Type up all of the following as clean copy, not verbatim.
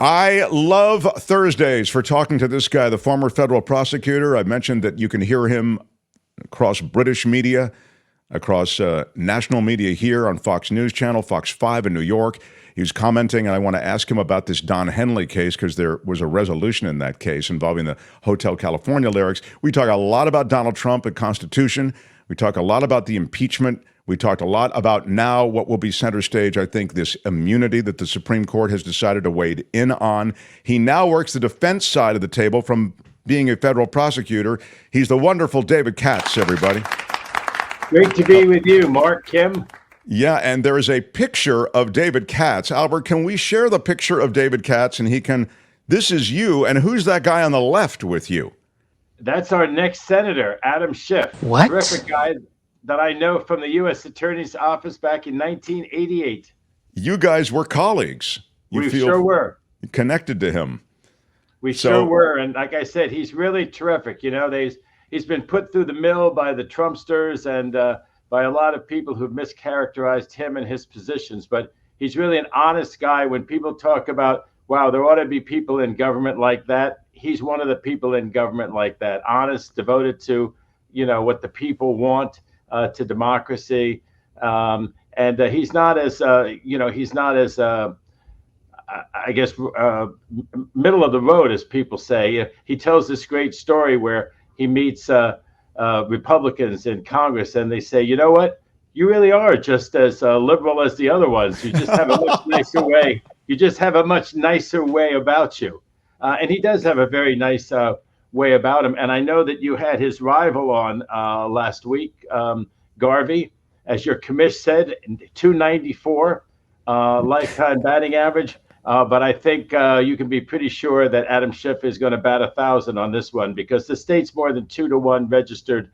I love Thursdays for talking to this guy, the former federal prosecutor. I mentioned that you can hear him across British media, across national media here on Fox News Channel, Fox 5 in New York. He was commenting, and I want to ask him about this Don Henley case because there was a resolution in that case involving the Hotel California lyrics. We talk a lot about Donald Trump and Constitution. We talk a lot about the impeachment. We talked a lot about now what will be center stage, I think, this immunity that the Supreme Court has decided to wade in on. He now works the defense side of the table from being a federal prosecutor. He's the wonderful David Katz, everybody. Great to be with you, Mark, Kim. Yeah, and there is a picture of David Katz. Albert, can we share the picture of David Katz? And he can, this is you, and who's that guy on the left with you? That's our next senator, Adam Schiff. What? Terrific guy that I know from the U.S. Attorney's Office back in 1988. You guys were colleagues. We sure were. Connected to him. We sure were. And like I said, he's really terrific. You know, he's been put through the mill by the Trumpsters and by a lot of people who've mischaracterized him and his positions. But he's really an honest guy. When people talk about, wow, there ought to be people in government like that, he's one of the people in government like that. Honest, devoted to, you know, what the people want, to democracy. And he's not as, I guess, middle of the road, as people say. He tells this great story where he meets Republicans in Congress, and they say, you know what? You really are just as liberal as the other ones. You just have a much nicer way. You just have a much nicer way about you. And he does have a very nice way about him. And I know that you had his rival on last week, Garvey, as your commish said, 294 lifetime batting average. But I think you can be pretty sure that Adam Schiff is going to bat 1,000 on this one because the state's more than 2-1 registered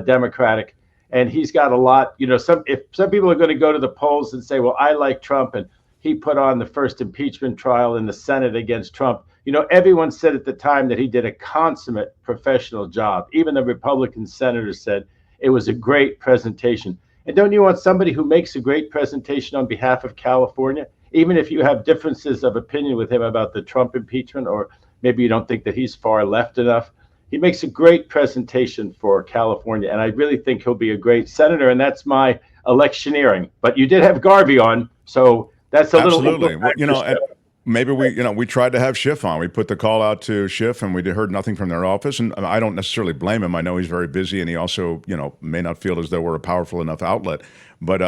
Democratic. And he's got a lot, you know, if some people are going to go to the polls and say, well, I like Trump and he put on the first impeachment trial in the Senate against Trump. You know, everyone said at the time that he did a consummate professional job. Even the Republican senators said it was a great presentation. And don't you want somebody who makes a great presentation on behalf of California? Even if you have differences of opinion with him about the Trump impeachment, or maybe you don't think that he's far left enough, he makes a great presentation for California. And I really think he'll be a great senator. And that's my electioneering. But you did have Garvey on, so that's a Absolutely. little. Well, you know, maybe we tried to have Schiff on. We put the call out to Schiff, and we heard nothing from their office. And I don't necessarily blame him. I know he's very busy, and he also, you know, may not feel as though we're a powerful enough outlet. But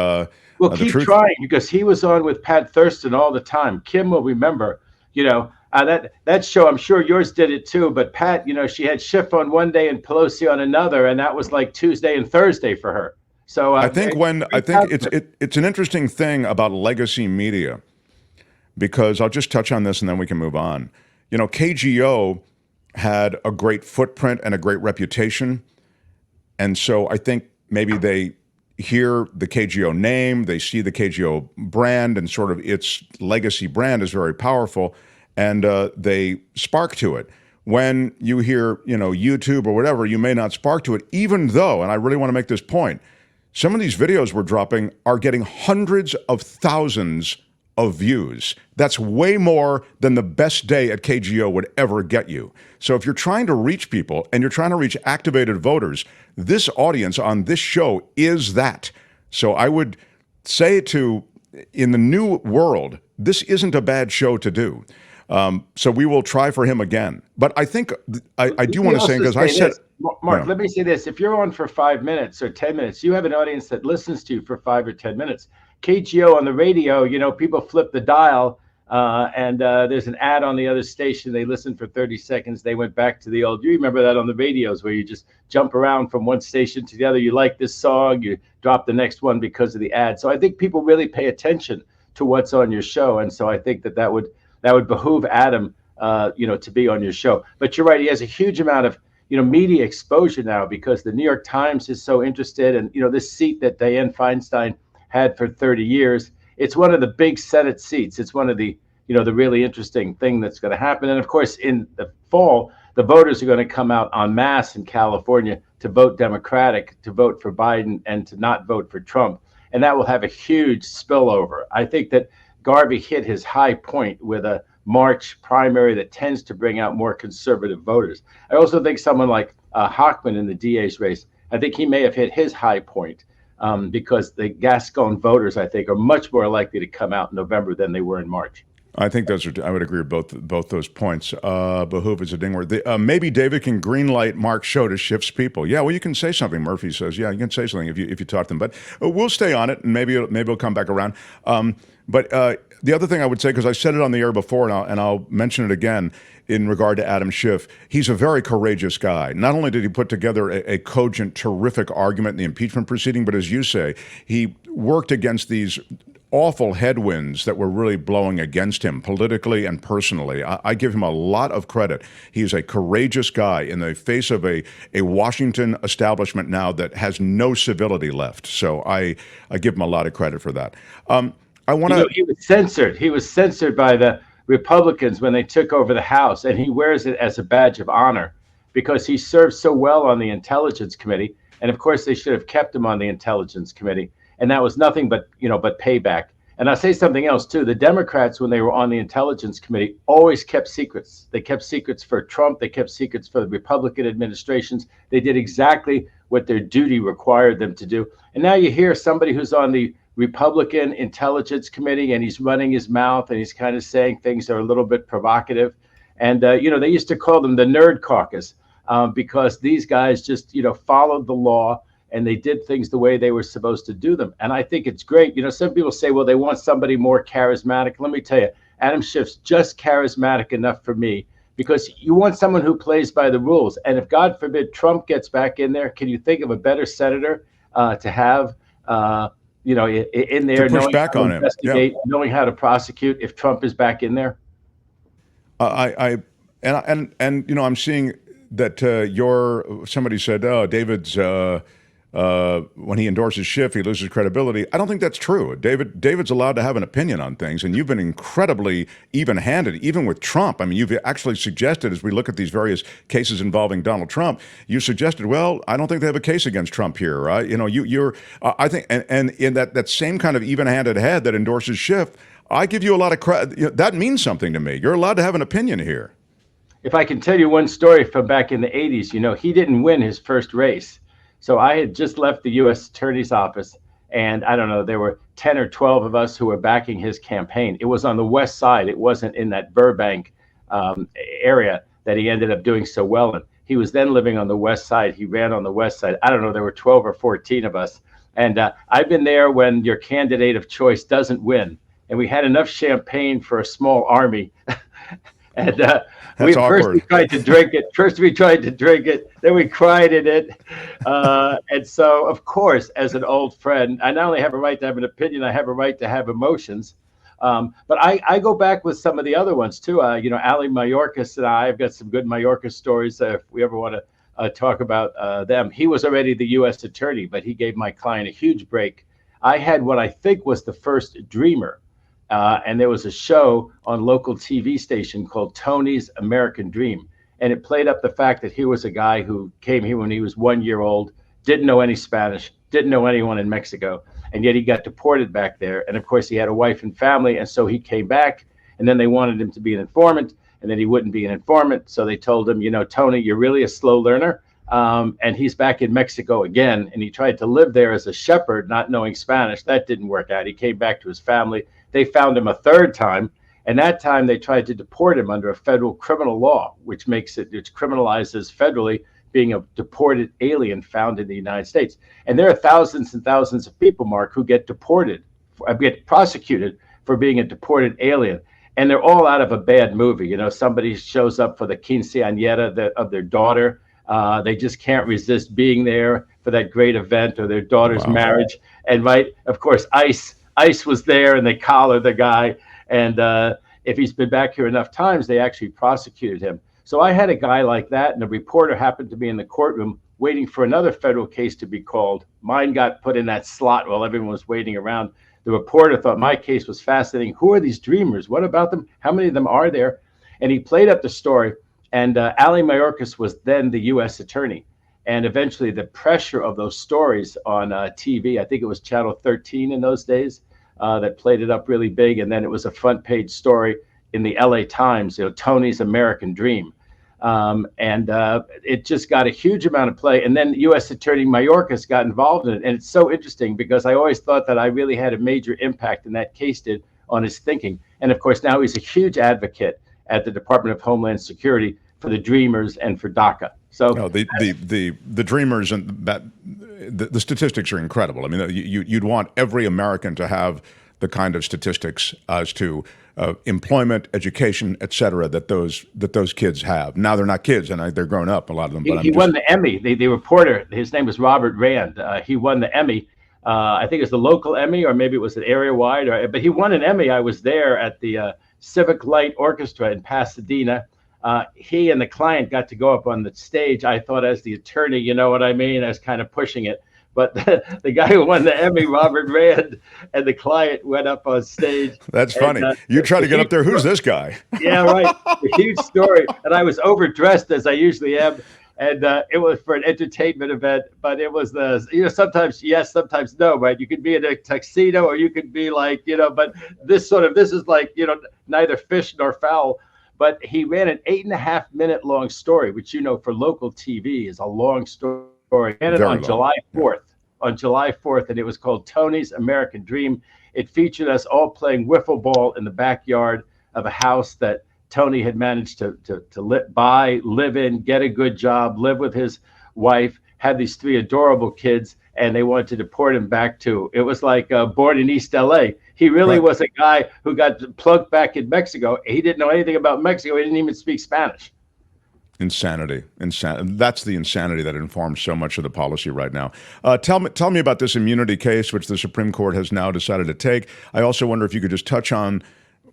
well, keep trying, because he was on with Pat Thurston all the time. Kim will remember, you know, that show. I'm sure yours did it too. But Pat, you know, she had Schiff on one day and Pelosi on another, and that was like Tuesday and Thursday for her. So I think it's an interesting thing about legacy media, because I'll just touch on this and then we can move on. You know, KGO had a great footprint and a great reputation. And so I think maybe they hear the KGO name, they see the KGO brand, and sort of its legacy brand is very powerful, and they spark to it. When you hear, you know, YouTube or whatever, you may not spark to it, even though, and I really want to make this point, some of these videos we're dropping are getting hundreds of thousands of views. That's way more than the best day at KGO would ever get you. So if you're trying to reach people and you're trying to reach activated voters, this audience on this show is that. So I would say in the new world, this isn't a bad show to do. So we will try for him again. But I think I do want to say, because I said, Mark, let me say this. If you're on for 5 minutes or 10 minutes, you have an audience that listens to you for 5 or 10 minutes. KGO on the radio, you know, people flip the dial and there's an ad on the other station. They listen for 30 seconds. They went back to the old. You remember that on the radios where you just jump around from one station to the other. You like this song, you drop the next one because of the ad. So I think people really pay attention to what's on your show. And so I think that would behoove Adam, you know, to be on your show. But you're right. He has a huge amount of, you know, media exposure now because the New York Times is so interested. And, you know, this seat that Dianne Feinstein had for 30 years, it's one of the big Senate seats. It's one of the, you know, the really interesting thing that's going to happen. And of course, in the fall, the voters are going to come out en masse in California to vote Democratic, to vote for Biden, and to not vote for Trump. And that will have a huge spillover. I think that Garvey hit his high point with a March primary that tends to bring out more conservative voters. I also think someone like Hochman in the DA's race, I think he may have hit his high point because the Gascon voters, I think, are much more likely to come out in November than they were in March. I think those are. I would agree with both those points. Behoove is a ding word. Maybe David can greenlight Mark's show to Schiff's people. Yeah, well, you can say something. Murphy says, yeah, you can say something if you talk to them. But we'll stay on it, and maybe it'll come back around. But the other thing I would say, because I said it on the air before, and I'll mention it again in regard to Adam Schiff, he's a very courageous guy. Not only did he put together a cogent, terrific argument in the impeachment proceeding, but as you say, he worked against these awful headwinds that were really blowing against him politically and personally. I give him a lot of credit. He's a courageous guy in the face of a Washington establishment now that has no civility left. So I give him a lot of credit for that. I want to. He was censored. He was censored by the Republicans when they took over the House, and he wears it as a badge of honor because he served so well on the Intelligence Committee. And of course, they should have kept him on the Intelligence Committee. And that was nothing but payback. And I'll say something else too. The Democrats, when they were on the Intelligence Committee, always kept secrets. They kept secrets for Trump. They kept secrets for the Republican administrations. They did exactly what their duty required them to do. And now you hear somebody who's on the Republican Intelligence Committee, and he's running his mouth, and he's kind of saying things that are a little bit provocative. And they used to call them the Nerd Caucus because these guys just followed the law. And they did things the way they were supposed to do them. And I think it's great. Some people say, well, they want somebody more charismatic. Let me tell you, Adam Schiff's just charismatic enough for me because you want someone who plays by the rules. And if, God forbid, Trump gets back in there, can you think of a better senator to have, in there, to push back on him, knowing how to prosecute if Trump is back in there? I'm seeing that somebody said, oh, David's. When he endorses Schiff, he loses credibility. I don't think that's true. David's allowed to have an opinion on things, and you've been incredibly even-handed, even with Trump. I mean, you've actually suggested, as we look at these various cases involving Donald Trump, you suggested, well, I don't think they have a case against Trump here. I think, and in that same kind of even-handed head that endorses Schiff, I give you a lot of credit. That means something to me. You're allowed to have an opinion here. If I can tell you one story from back in the 80s, he didn't win his first race. So I had just left the U.S. Attorney's Office, and I don't know, there were 10 or 12 of us who were backing his campaign. It was on the west side. It wasn't in that Burbank area that he ended up doing so well in. He was then living on the west side. He ran on the west side. I don't know, there were 12 or 14 of us. And I've been there when your candidate of choice doesn't win. And we had enough champagne for a small army. And first we tried to drink it. Then we cried in it. And so, of course, as an old friend, I not only have a right to have an opinion, I have a right to have emotions. But I go back with some of the other ones, too. Ali Mayorkas and I've got some good Mayorkas stories if we ever want to talk about them. He was already the U.S. attorney, but he gave my client a huge break. I had what I think was the first Dreamer. And there was a show on local TV station called Tony's American Dream. And it played up the fact that he was a guy who came here when he was 1 year old, didn't know any Spanish, didn't know anyone in Mexico, and yet he got deported back there. And of course, he had a wife and family, and so he came back, and then they wanted him to be an informant, and then he wouldn't be an informant. So they told him, Tony, you're really a slow learner. And he's back in Mexico again, and he tried to live there as a shepherd, not knowing Spanish. That didn't work out. He came back to his family. They found him a third time, and that time they tried to deport him under a federal criminal law, which criminalizes federally being a deported alien found in the United States. And there are thousands and thousands of people, Mark, who get prosecuted for being a deported alien. And they're all out of a bad movie. Somebody shows up for the quinceañera of their daughter. They just can't resist being there for that great event or their daughter's marriage. And of course, ICE was there, and they collared the guy. And if he's been back here enough times, they actually prosecuted him. So I had a guy like that, and a reporter happened to be in the courtroom waiting for another federal case to be called. Mine got put in that slot while everyone was waiting around. The reporter thought my case was fascinating. Who are these dreamers? What about them? How many of them are there? And he played up the story. And Ali Mayorkas was then the U.S. attorney. And eventually the pressure of those stories on TV, I think it was Channel 13 in those days, that played it up really big. And then it was a front page story. in the LA Times, Tony's American Dream. And it just got a huge amount of play. And then U.S. Attorney Mayorkas got involved in it. And it's so interesting because I always thought that I really had a major impact, and that case did, on his thinking. And of course, now he's a huge advocate at the Department of Homeland Security for the Dreamers and for DACA. So the Dreamers and that the statistics are incredible. I mean, you'd want every American to have the kind of statistics as to employment, education, et cetera, that those kids have. Now they're not kids, and they're grown up, a lot of them. But he won the Emmy. The reporter, his name was Robert Rand. He won the Emmy. I think it was the local Emmy, or maybe it was an area-wide. But he won an Emmy. I was there at the Civic Light Orchestra in Pasadena. He and the client got to go up on the stage. I thought, as the attorney, you know what I mean, as kind of pushing it. But the guy who won the Emmy, Robert Rand, and the client went up on stage. That's funny. You try to get up there. Who's this guy? Yeah, right. A huge story. And I was overdressed, as I usually am. And it was for an entertainment event. But it was sometimes yes, sometimes no, right? You could be in a tuxedo, or you could be like, but this is like, neither fish nor fowl. But he ran an 8.5-minute long story, which, for local TV is a long story. And it on July 4th, and it was called Tony's American Dream. It featured us all playing wiffle ball in the backyard of a house that Tony had managed to live in, get a good job, live with his wife, had these 3 adorable kids, and they wanted to deport him back to. It was like Born in East LA. He really was a guy who got plugged back in Mexico. He didn't know anything about Mexico. He didn't even speak Spanish. Insanity. That's the insanity that informs so much of the policy right now. Tell me about this immunity case, which the Supreme Court has now decided to take. I also wonder if you could just touch on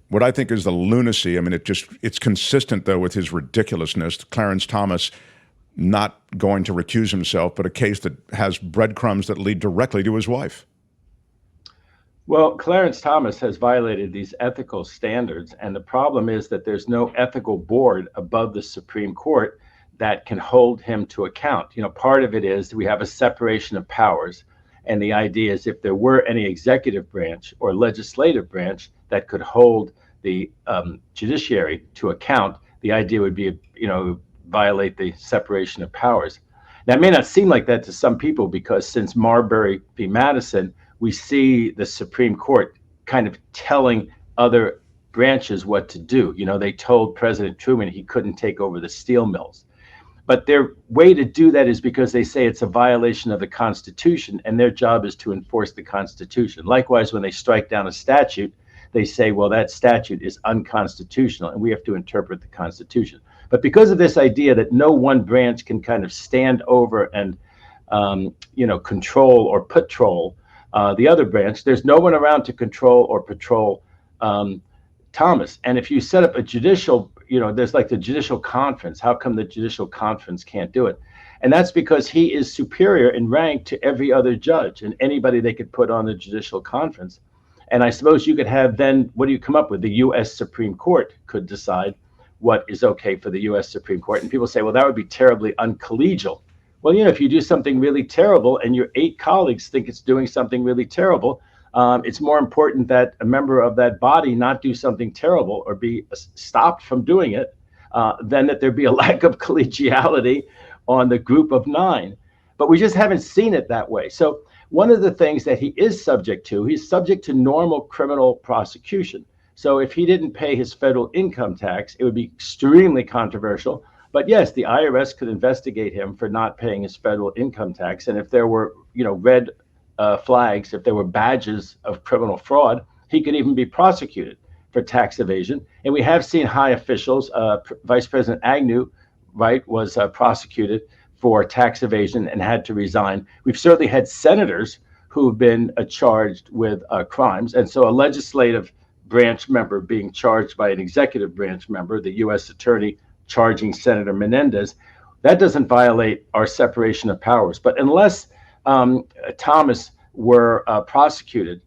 what I think is the lunacy. I mean, it's consistent, though, with his ridiculousness. Clarence Thomas not going to recuse himself, but a case that has breadcrumbs that lead directly to his wife. Well, Clarence Thomas has violated these ethical standards, and the problem is that there's no ethical board above the Supreme Court that can hold him to account. Part of it is we have a separation of powers, and the idea is if there were any executive branch or legislative branch that could hold the judiciary to account, the idea would be, violate the separation of powers. Now, it may not seem like that to some people because since Marbury v. Madison, we see the Supreme Court kind of telling other branches what to do. They told President Truman he couldn't take over the steel mills. But their way to do that is because they say it's a violation of the Constitution, and their job is to enforce the Constitution. Likewise, when they strike down a statute, they say, well, that statute is unconstitutional, and we have to interpret the Constitution. But because of this idea that no one branch can kind of stand over and, control or patrol the other branch, there's no one around to control or patrol Thomas. And if you set up a judicial, there's like the judicial conference. How come the judicial conference can't do it? And that's because he is superior in rank to every other judge and anybody they could put on the judicial conference. And I suppose you could have then, what do you come up with? The U.S. Supreme Court could decide what is okay for the U.S. Supreme Court. And people say, well, that would be terribly uncollegial. Well, if you do something really terrible and your 8 colleagues think it's doing something really terrible, it's more important that a member of that body not do something terrible or be stopped from doing it than that there be a lack of collegiality on the group of 9. But we just haven't seen it that way. So one of the things that he's subject to normal criminal prosecution. So if he didn't pay his federal income tax, it would be extremely controversial. But yes, the IRS could investigate him for not paying his federal income tax. And if there were, red flags, if there were badges of criminal fraud, he could even be prosecuted for tax evasion. And we have seen high officials, Vice President Agnew, was prosecuted for tax evasion and had to resign. We've certainly had senators who've been charged with crimes. And so a legislative branch member being charged by an executive branch member, the U.S. attorney charging Senator Menendez, that doesn't violate our separation of powers. But unless Thomas were prosecuted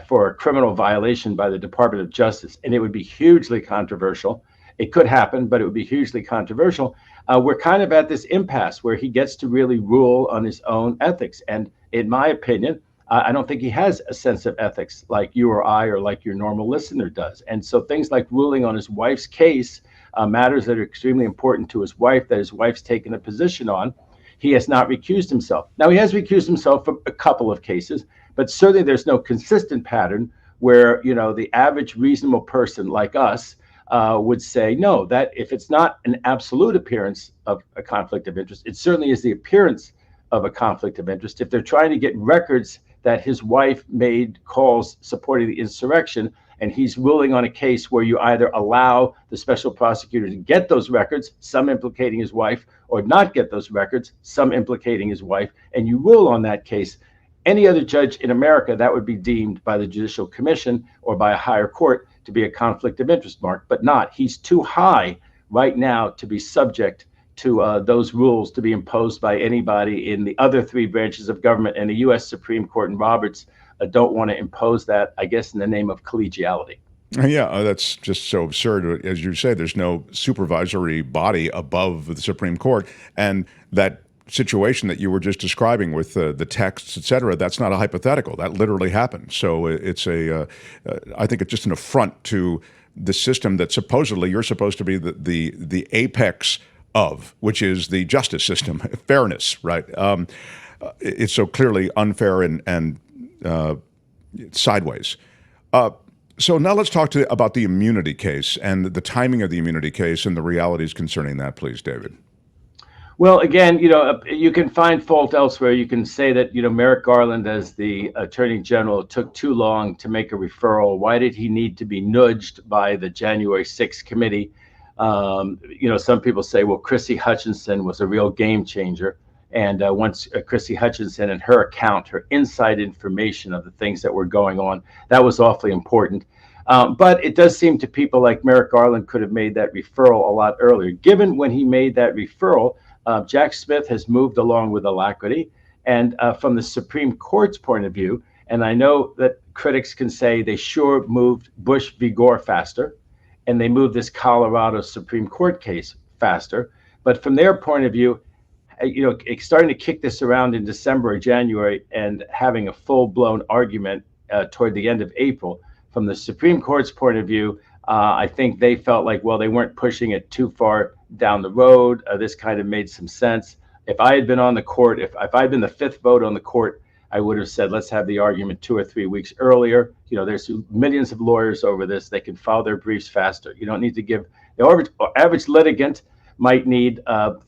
for a criminal violation by the Department of Justice, and it would be hugely controversial. It could happen, but it would be hugely controversial. We're kind of at this impasse where he gets to really rule on his own ethics. And in my opinion, I don't think he has a sense of ethics like you or I or like your normal listener does. And so things like ruling on his wife's case, matters that are extremely important to his wife, that his wife's taken a position on, he has not recused himself. Now, he has recused himself from a couple of cases, but certainly there's no consistent pattern where, the average reasonable person like us would say, no, that if it's not an absolute appearance of a conflict of interest, it certainly is the appearance of a conflict of interest. If they're trying to get records that his wife made calls supporting the insurrection, and he's ruling on a case where you either allow the special prosecutor to get those records, some implicating his wife, or not get those records, some implicating his wife, and you rule on that case, any other judge in America, that would be deemed by the Judicial Commission or by a higher court to be a conflict of interest, Mark, but not. He's too high right now to be subject to those rules to be imposed by anybody in the other three branches of government, and the U.S. Supreme Court and Roberts don't want to impose that, I guess, in the name of collegiality. Yeah, that's just so absurd. As you say, there's no supervisory body above the Supreme Court, and that situation that you were just describing with the texts, et cetera, that's not a hypothetical. That literally happened. So I think it's just an affront to the system that supposedly you're supposed to be the apex of, which is the justice system, fairness, right? It's so clearly unfair and sideways. So now let's talk about the immunity case and the timing of the immunity case and the realities concerning that, please, David. Well, again, you can find fault elsewhere. You can say that, Merrick Garland, as the Attorney General, took too long to make a referral. Why did he need to be nudged by the January 6th committee? Some people say, well, Chrissy Hutchinson was a real game changer. And once Chrissy Hutchinson and her account, her inside information of the things that were going on, that was awfully important. But it does seem to people like Merrick Garland could have made that referral a lot earlier. Given when he made that referral, Jack Smith has moved along with alacrity. And from the Supreme Court's point of view, and I know that critics can say they sure moved Bush v. Gore faster, and they moved this Colorado Supreme Court case faster. But from their point of view, starting to kick this around in December or January and having a full-blown argument toward the end of April, from the Supreme Court's point of view, I think they felt like, well, they weren't pushing it too far down the road. This kind of made some sense. If I had been on the court, if I'd been the fifth vote on the court, I would have said, let's have the argument 2 or 3 weeks earlier. There's millions of lawyers over this. They can file their briefs faster. You don't need to give the average litigant might need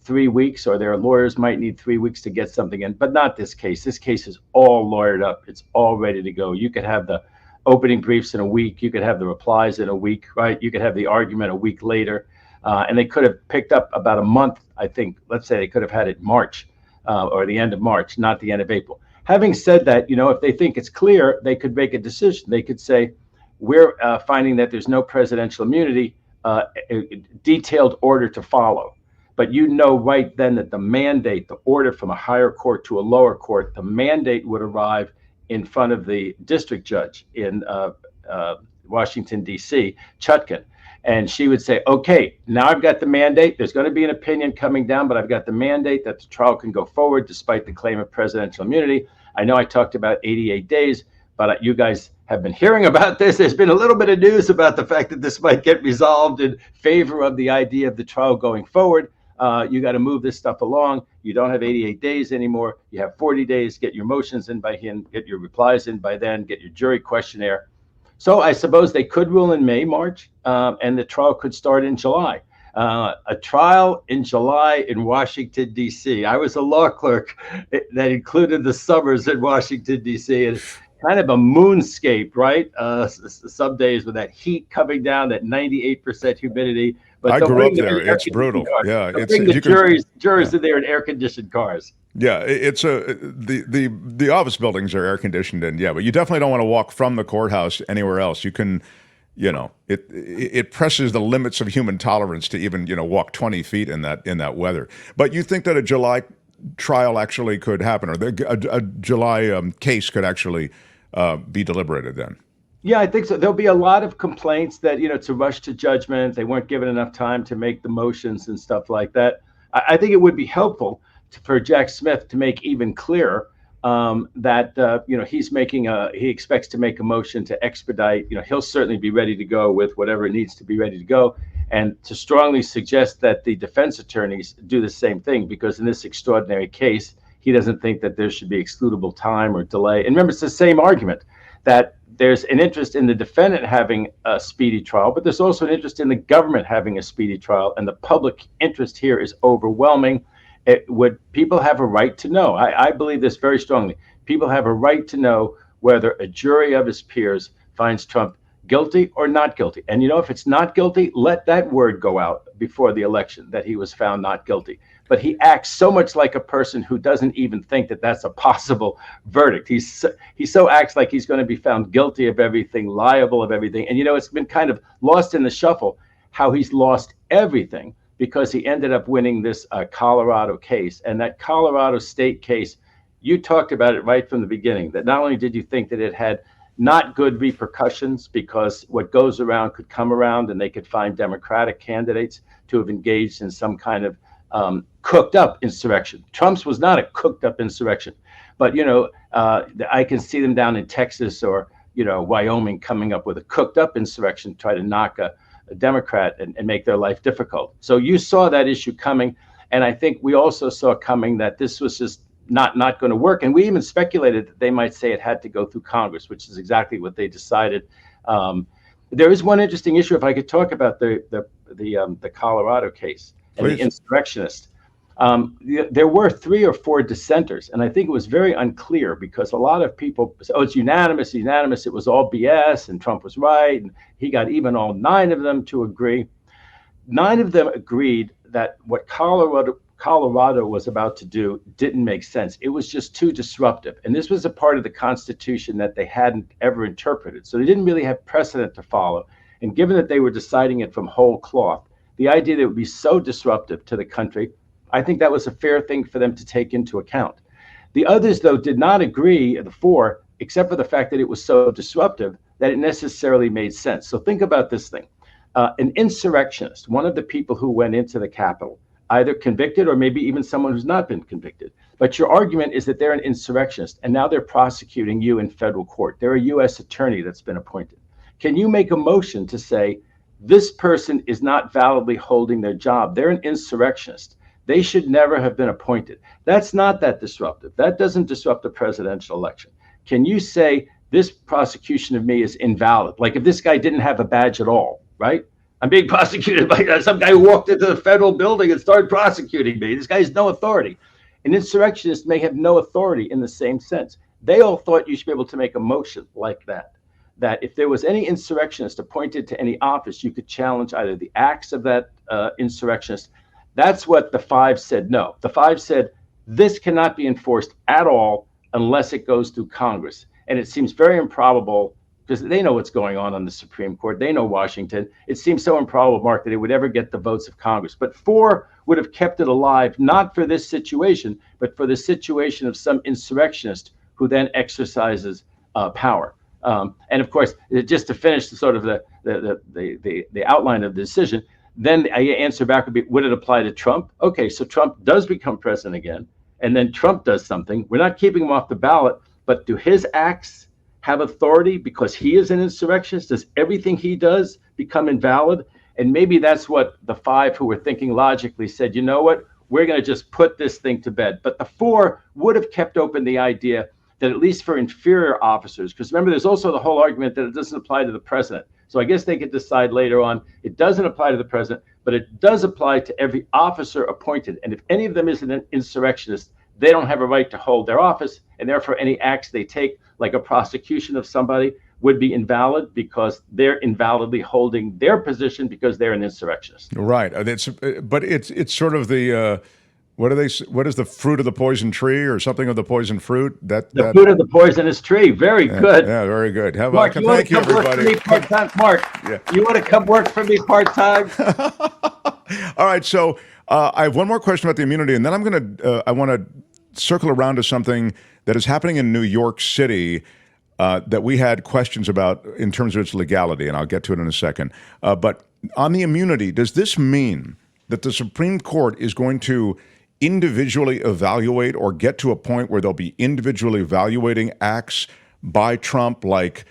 3 weeks, or their lawyers might need 3 weeks to get something in, but not this case. This case is all lawyered up. It's all ready to go. You could have the opening briefs in a week. You could have the replies in a week, right? You could have the argument a week later. And they could have picked up about a month, I think. Let's say they could have had it March or the end of March, not the end of April. Having said that, if they think it's clear, they could make a decision. They could say, we're finding that there's no presidential immunity, a detailed order to follow. But right then that the mandate, the order from a higher court to a lower court, the mandate would arrive in front of the district judge in Washington, D.C., Chutkan. And she would say, okay, now I've got the mandate. There's going to be an opinion coming down, but I've got the mandate that the trial can go forward despite the claim of presidential immunity. I know I talked about 88 days, but you guys have been hearing about this. There's been a little bit of news about the fact that this might get resolved in favor of the idea of the trial going forward. You got to move this stuff along. You don't have 88 days anymore. You have 40 days. Get your motions in by then, get your replies in by then, get your jury questionnaire. So I suppose they could rule in May, March, and the trial could start in July. A trial in July in Washington, D.C. I was a law clerk that included the summers in Washington, D.C., and kind of a moonscape, right? Some days with that heat coming down, that 98% humidity. But I grew up there. It's brutal. Yeah, bring the jurors in there in air-conditioned cars. Yeah, it's the office buildings are air conditioned, and but you definitely don't want to walk from the courthouse anywhere else. You can, it presses the limits of human tolerance to even walk 20 feet in that weather. But you think that a July trial actually could happen, or a July case could actually be deliberated then? Yeah, I think so. There'll be a lot of complaints that it's a rush to judgment. They weren't given enough time to make the motions and stuff like that. I think it would be helpful for Jack Smith to make even clearer that he expects to make a motion to expedite. He'll certainly be ready to go with whatever it needs to be ready to go, and to strongly suggest that the defense attorneys do the same thing, because in this extraordinary case, he doesn't think that there should be excludable time or delay. And remember, it's the same argument that there's an interest in the defendant having a speedy trial, but there's also an interest in the government having a speedy trial, and the public interest here is overwhelming. Would people have a right to know? I believe this very strongly. People have a right to know whether a jury of his peers finds Trump guilty or not guilty. And if it's not guilty, let that word go out before the election that he was found not guilty. But he acts so much like a person who doesn't even think that that's a possible verdict. He so acts like he's going to be found guilty of everything, liable of everything. And it's been kind of lost in the shuffle how he's lost everything, because he ended up winning this Colorado case. And that Colorado state case, you talked about it right from the beginning, that not only did you think that it had not good repercussions, because what goes around could come around, and they could find Democratic candidates to have engaged in some kind of cooked up insurrection. Trump's was not a cooked up insurrection, but I can see them down in Texas or Wyoming coming up with a cooked up insurrection, try to knock a Democrat and make their life difficult. So you saw that issue coming, and I think we also saw coming that this was just not going to work. And we even speculated that they might say it had to go through Congress, which is exactly what they decided. There is one interesting issue, if I could talk about the Colorado case and Please. the insurrectionist. There were 3 or 4 dissenters, and I think it was very unclear, because a lot of people said, it's unanimous, it was all BS, and Trump was right, and he got even all 9 of them to agree. 9 of them agreed that what Colorado was about to do didn't make sense. It was just too disruptive, and this was a part of the Constitution that they hadn't ever interpreted, so they didn't really have precedent to follow. And given that they were deciding it from whole cloth, the idea that it would be so disruptive to the country, I think that was a fair thing for them to take into account. The others, though, did not agree, the 4, except for the fact that it was so disruptive that it necessarily made sense. So think about this thing. An insurrectionist, one of the people who went into the Capitol, either convicted or maybe even someone who's not been convicted. But your argument is that they're an insurrectionist, and now they're prosecuting you in federal court. They're a U.S. attorney that's been appointed. Can you make a motion to say, this person is not validly holding their job? They're an insurrectionist. They should never have been appointed. That's not that disruptive. That doesn't disrupt the presidential election. Can you say, this prosecution of me is invalid? Like if this guy didn't have a badge at all, right? I'm being prosecuted by some guy who walked into the federal building and started prosecuting me. This guy has no authority. An insurrectionist may have no authority in the same sense. They all thought you should be able to make a motion like that, that if there was any insurrectionist appointed to any office, you could challenge either the acts of that insurrectionist. That's what the 5 said no. The 5 said this cannot be enforced at all unless it goes through Congress. And it seems very improbable, because they know what's going on the Supreme Court. They know Washington. It seems so improbable, Mark, that it would ever get the votes of Congress. But 4 would have kept it alive, not for this situation, but for the situation of some insurrectionist who then exercises power. And of course, just to finish the outline of the decision, then the answer back would be, would it apply to Trump? Okay, so Trump does become president again, and then Trump does something. We're not keeping him off the ballot, but do his acts have authority because he is an insurrectionist? Does everything he does become invalid? And maybe that's what the 5 who were thinking logically said, you know what, we're going to just put this thing to bed. But the 4 would have kept open the idea that at least for inferior officers, because remember, there's also the whole argument that it doesn't apply to the president. So I guess they could decide later on, it doesn't apply to the president, but it does apply to every officer appointed. And if any of them is an insurrectionist, they don't have a right to hold their office, and therefore any acts they take, like a prosecution of somebody, would be invalid because they're invalidly holding their position because they're an insurrectionist. Right. But it's sort of the what is the fruit of the poison tree, or something of the poison fruit? The fruit of the poisonous tree. Very good. Yeah, very good. How Mark, about, thank you, everybody. Mark, yeah. You want to come work for me part-time? All right. So I have one more question about the immunity, and then I want to circle around to something that is happening in New York City that we had questions about in terms of its legality, and I'll get to it in a second. But on the immunity, does this mean that the Supreme Court is going to individually evaluate or get to a point where they'll be individually evaluating acts by Trump, like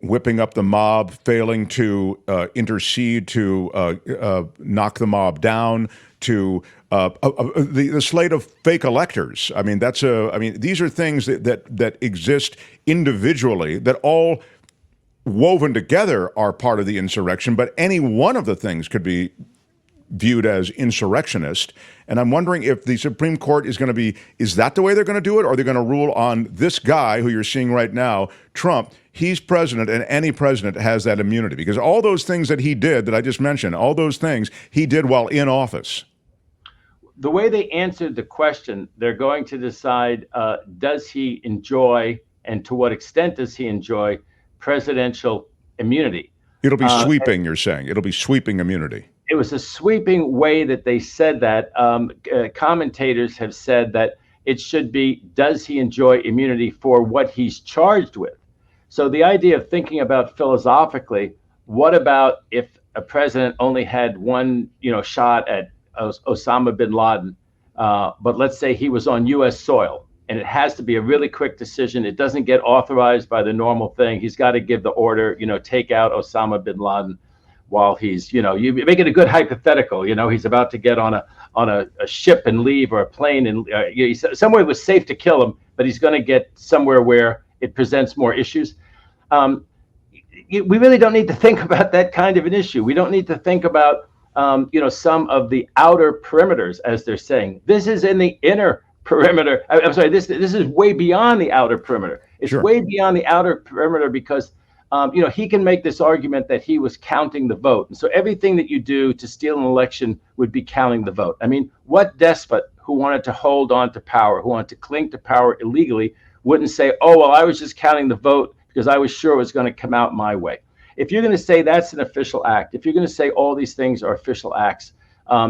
whipping up the mob, failing to intercede to knock the mob down, to the slate of fake electors? I mean, these are things that exist individually that all woven together are part of the insurrection, but any one of the things could be viewed as insurrectionist. And I'm wondering if the Supreme Court is that the way they're going to do it? Or are they going to rule on this guy who you're seeing right now, Trump? He's president, and any president has that immunity, because all those things that he did that I just mentioned, all those things he did while in office. The way they answered the question, they're going to decide, does he enjoy, and to what extent does he enjoy, presidential immunity? It'll be sweeping, you're saying. It'll be sweeping immunity. It was a sweeping way that they said that. Commentators have said that it should be, does he enjoy immunity for what he's charged with? So the idea of thinking about philosophically, what about if a president only had one, shot at Osama bin Laden, but let's say he was on U.S. soil, and it has to be a really quick decision. It doesn't get authorized by the normal thing. He's got to give the order, take out Osama bin Laden while he's, you make it a good hypothetical. He's about to get on a ship and leave, or a plane, and somewhere it was safe to kill him, but he's going to get somewhere where it presents more issues. We really don't need to think about that kind of an issue. We don't need to think about, some of the outer perimeters, as they're saying. This is in the inner perimeter. I'm sorry, this is way beyond the outer perimeter. It's Sure. way beyond the outer perimeter because, he can make this argument that he was counting the vote. And so everything that you do to steal an election would be counting the vote. I mean, what despot who wanted to hold on to power, who wanted to cling to power illegally, wouldn't say, oh, well, I was just counting the vote because I was sure it was going to come out my way. If you're going to say that's an official act, if you're going to say all these things are official acts,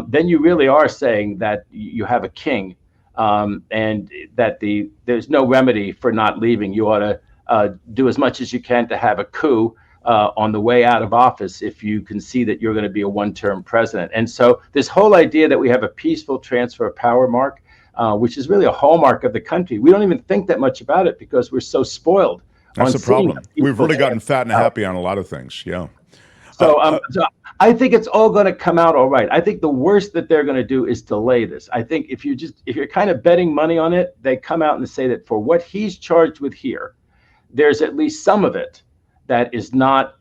then you really are saying that you have a king, and that there's no remedy for not leaving. You ought to do as much as you can to have a coup on the way out of office if you can see that you're going to be a one-term president. And so this whole idea that we have a peaceful transfer of power, Mark, which is really a hallmark of the country, we don't even think that much about it because we're so spoiled. That's the problem. We've really gotten fat and happy on a lot of things. Yeah. So I think it's all going to come out all right. I think the worst that they're going to do is delay this. I think if you're kind of betting money on it, they come out and say that for what he's charged with here, there's at least some of it that is not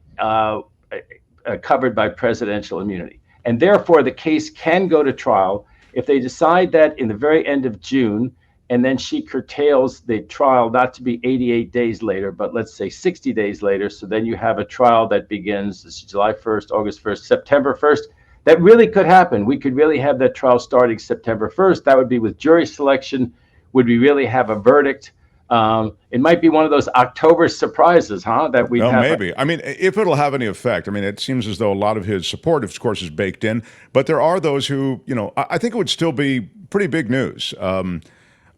covered by presidential immunity. And therefore, the case can go to trial if they decide that in the very end of June, and then she curtails the trial not to be 88 days later, but let's say 60 days later. So then you have a trial that begins July 1st, August 1st, September 1st. That really could happen. We could really have that trial starting September 1st. That would be with jury selection. Would we really have a verdict? It might be one of those October surprises, huh? That we have. Maybe. I mean, if it'll have any effect. I mean, it seems as though a lot of his support, of course, is baked in. But there are those who, I think it would still be pretty big news.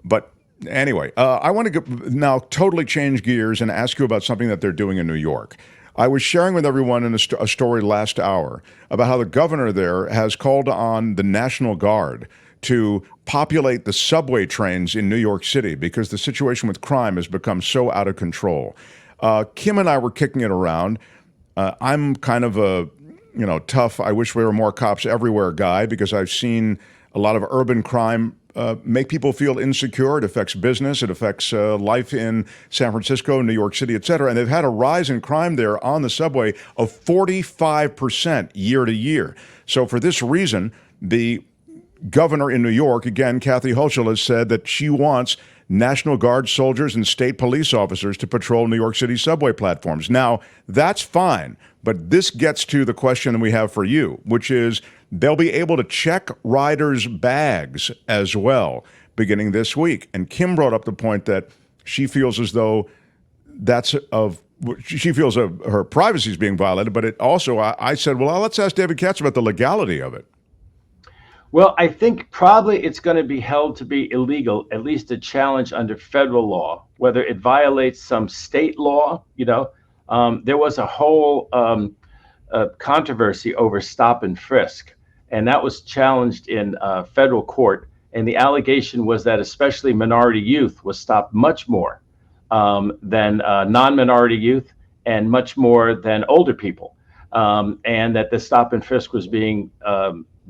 But anyway, I want to now totally change gears and ask you about something that they're doing in New York. I was sharing with everyone in a story last hour about how the governor there has called on the National Guard to populate the subway trains in New York City because the situation with crime has become so out of control. Kim and I were kicking it around. I'm kind of a, tough, I wish there were more cops everywhere guy, because I've seen a lot of urban crime make people feel insecure. It affects business. It affects life in San Francisco, New York City, et cetera. And they've had a rise in crime there on the subway of 45% year to year. So for this reason, the governor in New York, again, Kathy Hochul, has said that she wants National Guard soldiers and state police officers to patrol New York City subway platforms. Now, that's fine, but this gets to the question we have for you, which is they'll be able to check riders' bags as well beginning this week. And Kim brought up the point that she feels as though she feels her privacy is being violated, but it also, I said, well, let's ask David Katz about the legality of it. Well, I think probably it's going to be held to be illegal, at least a challenge under federal law, whether it violates some state law. There was a whole controversy over stop and frisk, and that was challenged in federal court. And the allegation was that especially minority youth was stopped much more than non-minority youth, and much more than older people. And that the stop and frisk was being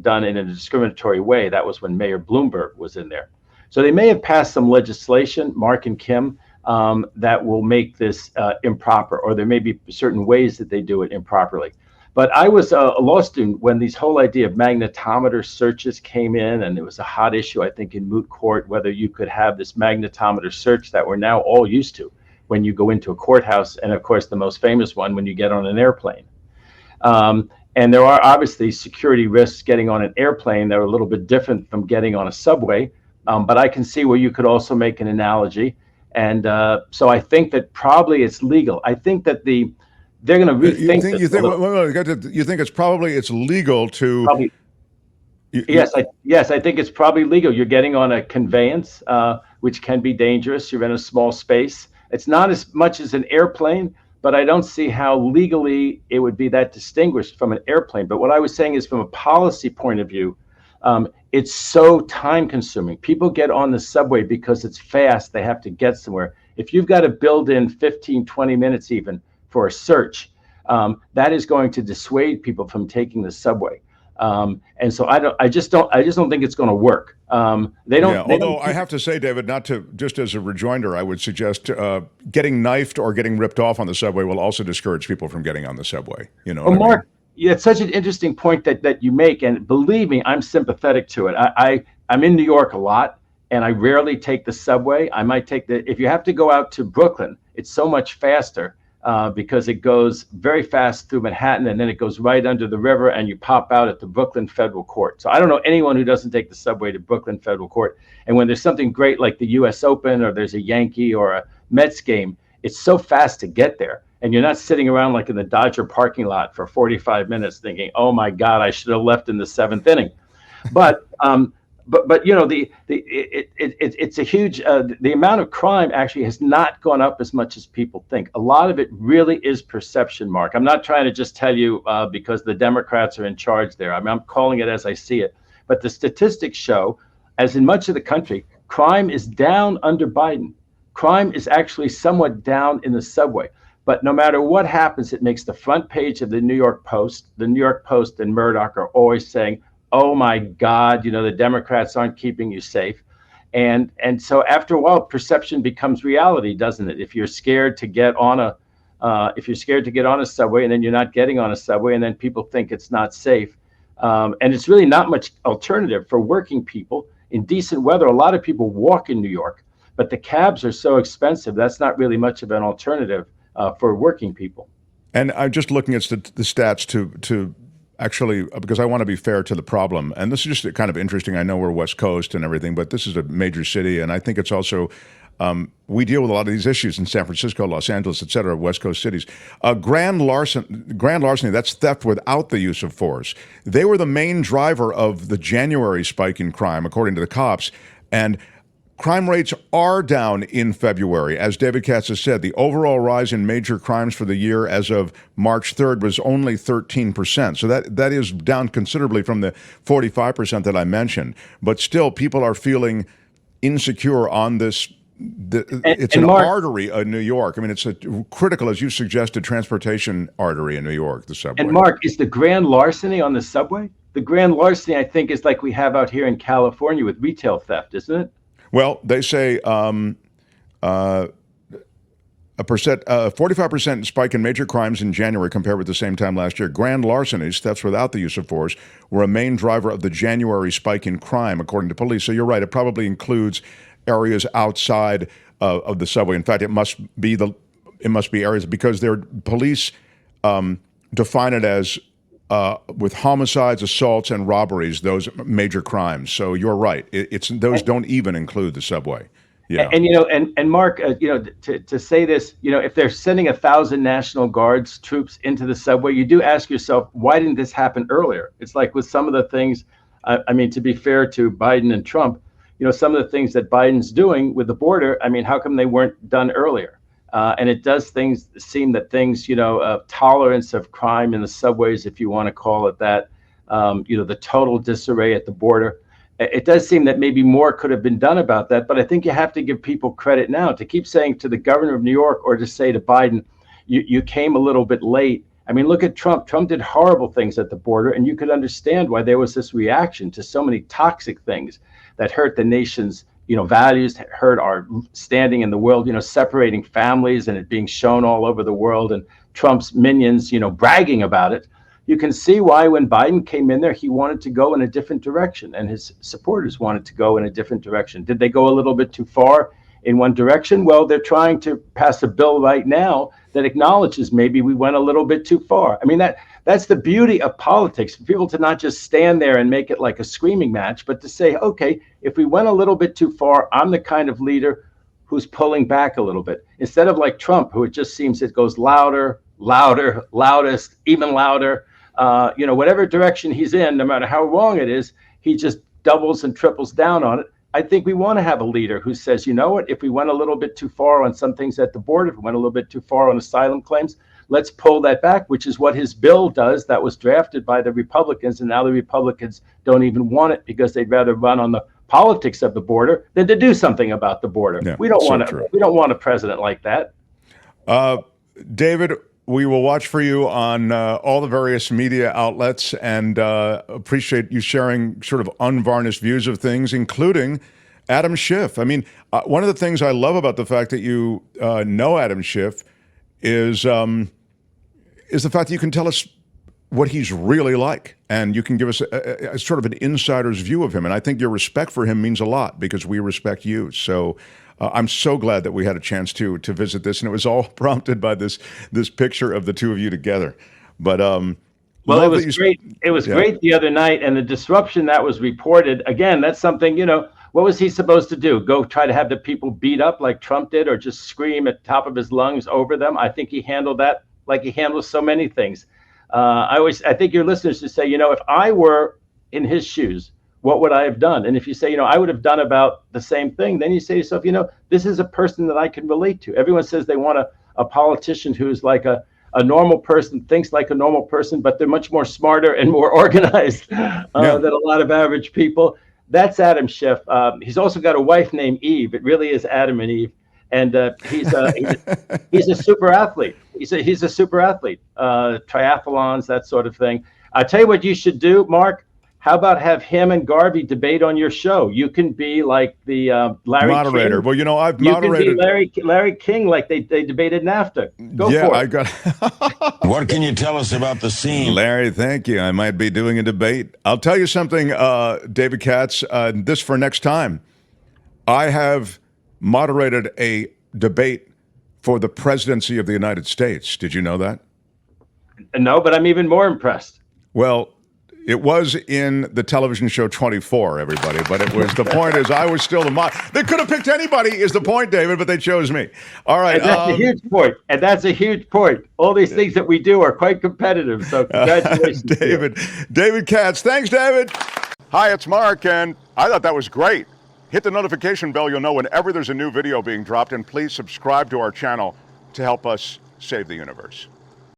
done in a discriminatory way. That was when Mayor Bloomberg was in there. So they may have passed some legislation, Mark and Kim, that will make this improper, or there may be certain ways that they do it improperly. But I was a law student when these whole idea of magnetometer searches came in, and it was a hot issue, I think, in moot court, whether you could have this magnetometer search that we're now all used to when you go into a courthouse, and of course the most famous one when you get on an airplane. And there are obviously security risks getting on an airplane that are a little bit different from getting on a subway, but I can see where you could also make an analogy. And so I think that probably it's legal. I think that they're going to rethink this. You think it's legal to? Probably, yes, I think it's probably legal. You're getting on a conveyance, which can be dangerous. You're in a small space. It's not as much as an airplane, but I don't see how legally it would be that distinguished from an airplane. But what I was saying is, from a policy point of view, it's so time consuming. People get on the subway because it's fast. They have to get somewhere. If you've got to build in 15, 20 minutes even for a search, that is going to dissuade people from taking the subway. And so I just don't think it's going to work. Although I have to say, David, not to just as a rejoinder, I would suggest getting knifed or getting ripped off on the subway will also discourage people from getting on the subway. You know, Mark, yeah, it's such an interesting point that you make, and believe me, I'm sympathetic to it. I'm in New York a lot, and I rarely take the subway. I might take if you have to go out to Brooklyn, it's so much faster. Because it goes very fast through Manhattan, and then it goes right under the river, and you pop out at the Brooklyn Federal Court. So I don't know anyone who doesn't take the subway to Brooklyn Federal Court. And when there's something great like the U.S. Open, or there's a Yankee or a Mets game, it's so fast to get there. And you're not sitting around like in the Dodger parking lot for 45 minutes thinking, oh my God, I should have left in the seventh inning. But you know, it's a huge, the amount of crime actually has not gone up as much as people think. A lot of it really is perception, Mark. I'm not trying to just tell you because the Democrats are in charge there. I mean, I'm calling it as I see it. But the statistics show, as in much of the country, crime is down under Biden. Crime is actually somewhat down in the subway. But no matter what happens, it makes the front page of the New York Post. The New York Post and Murdoch are always saying, oh my God, you know, the Democrats aren't keeping you safe. And so after a while, perception becomes reality, doesn't it? If you're scared to get on a subway, and then you're not getting on a subway, and then people think it's not safe. And it's really not much alternative for working people in decent weather. A lot of people walk in New York, but the cabs are so expensive. That's not really much of an alternative for working people. And I'm just looking at the stats to actually, because I want to be fair to the problem. And this is just kind of interesting. I know we're West Coast and everything, but this is a major city. And I think it's also, we deal with a lot of these issues in San Francisco, Los Angeles, et cetera, West Coast cities. Grand larceny, that's theft without the use of force. They were the main driver of the January spike in crime, according to the cops. And crime rates are down in February. As David Katz has said, the overall rise in major crimes for the year as of March 3rd was only 13%. So that is down considerably from the 45% that I mentioned. But still, people are feeling insecure on this. It's an artery of New York. I mean, it's a critical, as you suggested, transportation artery in New York, the subway. And Mark, is the grand larceny on the subway? The grand larceny, I think, is like we have out here in California with retail theft, isn't it? Well, they say a 45% spike in major crimes in January compared with the same time last year. Grand larcenies, thefts without the use of force, were a main driver of the January spike in crime, according to police. So you're right; it probably includes areas outside of the subway. In fact, it must be areas because their police define it as with homicides, assaults, and robberies, those major crimes. So you're right; those don't even include the subway. Yeah, and you know, and Mark, you know, to say this, you know, if they're sending 1,000 National Guards troops into the subway, you do ask yourself, why didn't this happen earlier? It's like with some of the things. I mean, to be fair to Biden and Trump, you know, some of the things that Biden's doing with the border. I mean, how come they weren't done earlier? And it does seem that things, you know, tolerance of crime in the subways, if you want to call it that, you know, the total disarray at the border. it does seem that maybe more could have been done about that. But I think you have to give people credit now. To keep saying to the governor of New York or to say to Biden, you came a little bit late. I mean, look at Trump. Trump did horrible things at the border, and you could understand why there was this reaction to so many toxic things that hurt the nation's, values, hurt our standing in the world, separating families and it being shown all over the world, and Trump's minions, bragging about it. You can see why when Biden came in there, he wanted to go in a different direction, and his supporters wanted to go in a different direction. Did they go a little bit too far in one direction? Well, they're trying to pass a bill right now that acknowledges maybe we went a little bit too far. I mean, that's the beauty of politics, for people to not just stand there and make it like a screaming match, but to say, okay, if we went a little bit too far, I'm the kind of leader who's pulling back a little bit. Instead of like Trump, who it just seems it goes louder, loudest, even louder. Whatever direction he's in, no matter how wrong it is, he just doubles and triples down on it. I think we want to have a leader who says, you know what, if we went a little bit too far on some things at the border, if we went a little bit too far on asylum claims, let's pull that back, which is what his bill does that was drafted by the Republicans. And now the Republicans don't even want it because they'd rather run on the politics of the border than to do something about the border. Yeah, we don't want a president like that. David, we will watch for you on all the various media outlets, and appreciate you sharing sort of unvarnished views of things, including Adam Schiff. I mean, one of the things I love about the fact that you know Adam Schiff is the fact that you can tell us what he's really like, and you can give us a sort of an insider's view of him. And I think your respect for him means a lot because we respect you. So I'm so glad that we had a chance to visit this, and it was all prompted by this picture of the two of you together. But well, it was great. It was great the other night, and the disruption that was reported. Again, that's something, what was he supposed to do? Go try to have the people beat up like Trump did, or just scream at the top of his lungs over them? I think he handled that like he handles so many things. I think your listeners should say, if I were in his shoes, what would I have done? And if you say, I would have done about the same thing, then you say to yourself, this is a person that I can relate to. Everyone says they want a politician who's like a normal person, thinks like a normal person, but they're much more smarter and more organized than a lot of average people. That's Adam Schiff. He's also got a wife named Eve. It really is Adam and Eve. And he's a super athlete. He's a super athlete. Triathlons, that sort of thing. I tell you what you should do, Mark. How about have him and Garvey debate on your show? You can be like the Larry moderator. King. Well, I've moderated. You can be Larry King, like they debated NAFTA. Go for it. I got. What can you tell us about the scene? Larry, thank you. I might be doing a debate. I'll tell you something, David Katz, this for next time. I have moderated a debate for the presidency of the United States. Did you know that? No, but I'm even more impressed. Well, it was in the television show 24, everybody, but it was, the point is I was still the they could have picked anybody is the point, David, but they chose me. All right. And that's a huge point. And that's a huge point. All these things that we do are quite competitive. So congratulations. David Katz. Thanks, David. Hi, it's Mark, and I thought that was great. Hit the notification bell. You'll know whenever there's a new video being dropped, and please subscribe to our channel to help us save the universe.